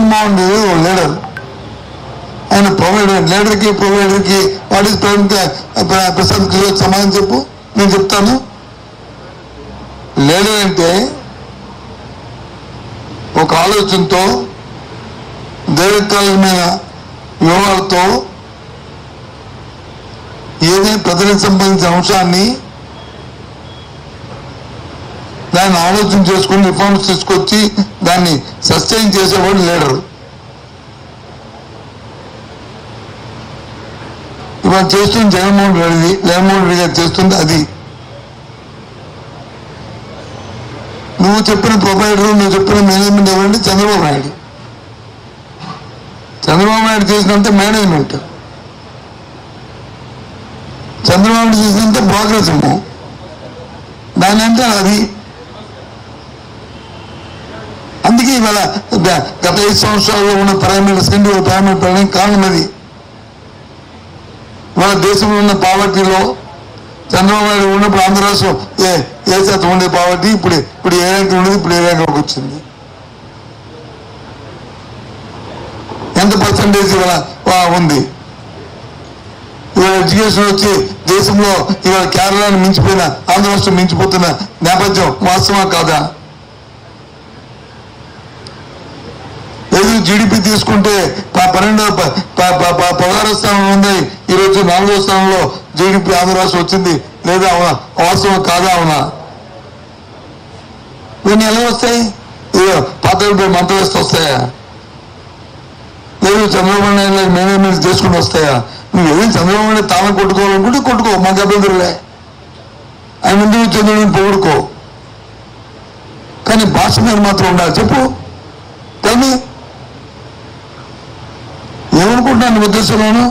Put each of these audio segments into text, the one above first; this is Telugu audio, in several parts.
జగన్మోహన్ రెడ్డి లీడర్, ఆయన లీడర్కి వాట్ ఈస్ ప్రశాంత్ కిషోర్ సమాధానం చెప్పు. నేను చెప్తాను. లీడర్ అంటే ఒక ఆలోచనతో దీర్ఘకాలమైన వ్యూహాలతో ఏదైనా ప్రజలకు సంబంధించిన అంశాన్ని దాన్ని ఆలోచన చేసుకుని రిఫార్మ్స్ తీసుకొచ్చి దాన్ని సస్టైన్ చేసేవాడు లీడర్. ఇవాళ చేస్తుంది జగన్మోహన్ రెడ్డి గారు చేస్తుంది అది. నువ్వు చెప్పిన ప్రొవైడర్, నువ్వు చెప్పిన మేనేజ్మెంట్ ఎవరంటే చంద్రబాబు నాయుడు. చంద్రబాబు నాయుడు చేసినంత మేనేజ్మెంట్, చంద్రబాబు నాయుడు చేసినంత ప్రోగ్రెసివ్. దాని అంటే అది. అందుకే ఇవాళ గత 5 సంవత్సరాల్లో ఉన్న ప్రైమరీ సెకండరీ ప్రైమరీ పెరగడానికి కారణం అది. ఇవాళ దేశంలో ఉన్న పావర్టీలో చంద్రబాబు నాయుడు ఉన్నప్పుడు ఆంధ్ర రాష్ట్రం ఏ శాతం ఉండే పావర్టీ, ఇప్పుడు ఏ ర్యాంక్ ఉండేది, ఇప్పుడు ఏ ర్యాంక్లోకి వచ్చింది, ఎంత పర్సంటేజ్ ఇవాళ ఉంది. ఇవాళ ఎడ్యుకేషన్ వచ్చి దేశంలో ఇవాళ కేరళను మించిపోయిన ఆంధ్ర రాష్ట్రం మించిపోతున్న నేపథ్యం వాస్తవా కాదా? లేదు జీడిపి తీసుకుంటే 16వ స్థానంలో ఉంది, ఈరోజు 4వ స్థానంలో జీడిపి ఆంధ్ర రాష్ట్రం వచ్చింది. లేదా వాస్తవం కాదా? అవునా? ఇవన్నీ ఎలా వస్తాయి? పాత్రలపై మంత్రం వేస్తే వస్తాయా? లేదు చంద్రబాబు నాయుడు మేనేజ్మెంట్ చేసుకుని వస్తాయా? నువ్వు ఏదైనా చంద్రబాబు నాయుడు తాను కొట్టుకోవాలనుకుంటే కొట్టుకో, మాకు అభ్యంతరులే. ఆయన ముందు చంద్రుడిని పొగుడుకో, కానీ భాష మీద మాత్రం ఉండాలి. చెప్పు, కానీ ఏమనుకుంటున్నాను ఉద్దేశంలోను?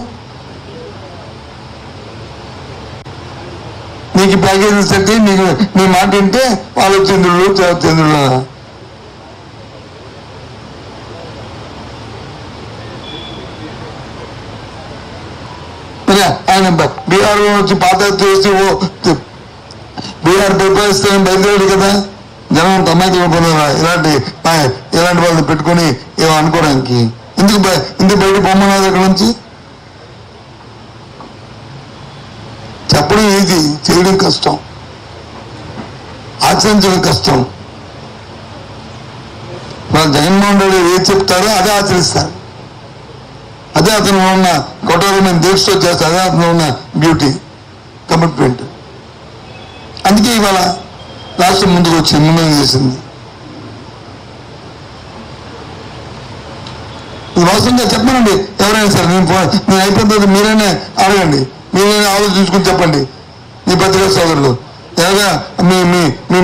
నీకు ప్యాకేజీ సెట్ నీకు నీ మాట వింటే వాళ్ళు చంద్రుడు చంద్రుడు. ఆయన బీహార్ వచ్చి పాదయాత్ర చేసి బీహార్ పరిపాలిస్తే బయలుదేరాడు కదా. జనం తమ్మాయికి అనుకున్నారా ఇలాంటి వాళ్ళని పెట్టుకొని ఏమో అనుకోవడానికి? ఎందుకు బయట పొమ్మన్నారు అక్కడ నుంచి? చెప్పడం ఈజీ, చేయడం కష్టం, ఆచరించడం కష్టం. వాళ్ళు జగన్మోహన్ రెడ్డి ఏది చెప్తారో అదే ఆచరిస్తారు. అదే అతను ఉన్న కఠోరమైన దీక్షతో చేస్తారు. అదే అతను ఉన్న బ్యూటీ, కమిట్మెంట్. అందుకే ఇవాళ రాష్ట్రం ముందుకు వచ్చింది, ముందుకు చేసింది. వాస్తవంగా చెప్పనండి ఎవరైనా సరే. నేను అయిపోయిన తర్వాత మీరైనా అడగండి, మీరైనా ఆలోచించుకుని చెప్పండి. మీ పత్రికా సోదరులు ఎలాగా మీ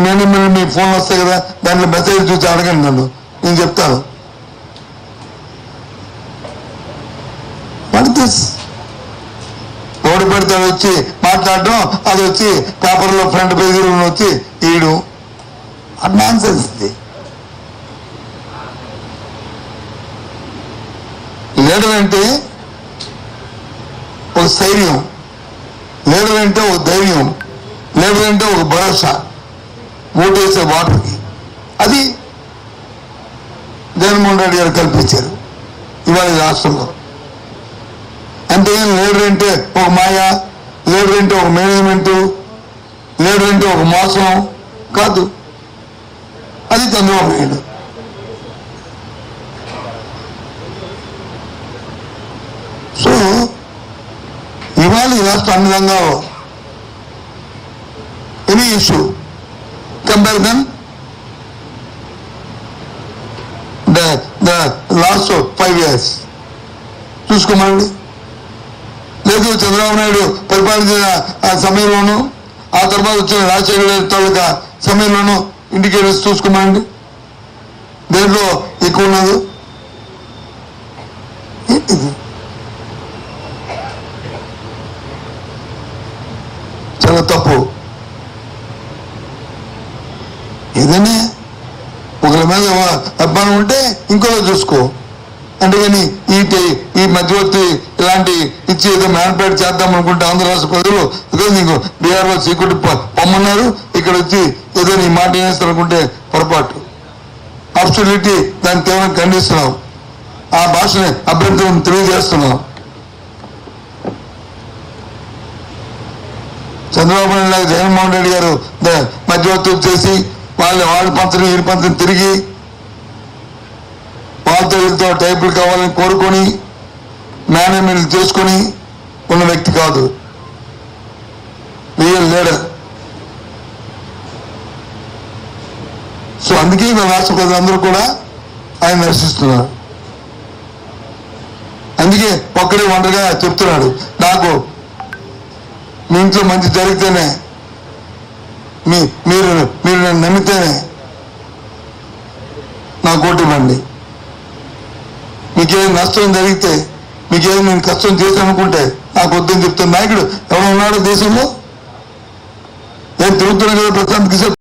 మేనేజ్మెంట్ మీ ఫోన్లు వస్తాయి కదా, దాంట్లో మెసేజ్ చూసి అడగండి నన్ను, నేను చెప్తాను. ఎవడు పడితే వచ్చి మాట్లాడడం, అది వచ్చి పేపర్లో ఫ్రంట్ పేజీలో వచ్చి వేయడం, అది నాన్సెన్స్. లీడర్ అంటే ఒక స్థైర్యం, లీడర్ అంటే ఒక ధైర్యం, లీడర్ అంటే ఒక భరోసా, ఓటేసే వాటర్కి. అది జగన్మోహన్ రెడ్డి గారు కల్పించారు ఇవాళ రాష్ట్రంలో. అంతేగాని లీడర్ అంటే ఒక మాయ, లీడర్ అంటే ఒక మేనేజ్మెంటు, లీడర్ అంటే ఒక మోసం కాదు. అది చంద్రబాబు నాయుడు. సో ఇవాళ ఈ రాష్ట్రం అన్ని రంగాల్లో any issue comparison the last 5 years చూసుకోమండి. లేదు చంద్రబాబు నాయుడు పరిపాలించిన ఆ సమయంలోనూ, ఆ తర్వాత వచ్చిన రాజశేఖర తాలూకా సమయంలోనూ ఇండికేటర్స్ చూసుకోమండి. దేంట్లో ఎక్కువ ఉన్నది? చాలా తప్పు. ఏదైనా ఒకరి మీద అభిమానం ఉంటే ఇంకోలో చూసుకో. అంతేగాని ఈ మధ్యవర్తి ఇలాంటి ఇచ్చి ఏదో మ్యాన్పేట్ చేద్దాం అనుకుంటే ఆంధ్ర రాష్ట్ర ప్రజలు నీకు బీఆర్ఓ సీక్రెట్ పొమ్మన్నారు, ఇక్కడ వచ్చి ఏదో నీ మాట వేస్తారు అనుకుంటే పొరపాటు. అబ్సల్యూట్లీ దాన్ని తీవ్రంగా ఖండిస్తున్నాం. ఆ భాషని అభ్యంతరం తెలియజేస్తున్నాం. చంద్రబాబు నాయుడు గారు, జగన్మోహన్ రెడ్డి గారు మధ్యవర్తులు చేసి వాళ్ళ పంచని వీరి పంచని తిరిగి వాళ్ళతో వీళ్ళతో టైపులు కావాలని కోరుకొని మేనేజ్మెంట్ చేసుకొని ఉన్న వ్యక్తి కాదు, రియల్ లీడర్. సో అందుకే రాష్ట్ర ప్రజలందరూ కూడా ఆయన దర్శిస్తున్నారు. అందుకే ఒక్కడే ఒంటరిగా చెప్తున్నాడు, నాకు మీ ఇంట్లో మంచి జరిగితేనే, మీరు నన్ను నమ్మితేనే నాకు ఓటు ఇవ్వండి. మీకేం నష్టం జరిగితే, మీకేం నేను కష్టం చేశాను అనుకుంటే నాకు వద్దని చెప్తున్న నాయకుడు ఎవరు ఉన్నాడు దేశంలో? ఏం తిరుగుతున్నా కదా ప్రశాంత్ కిషోర్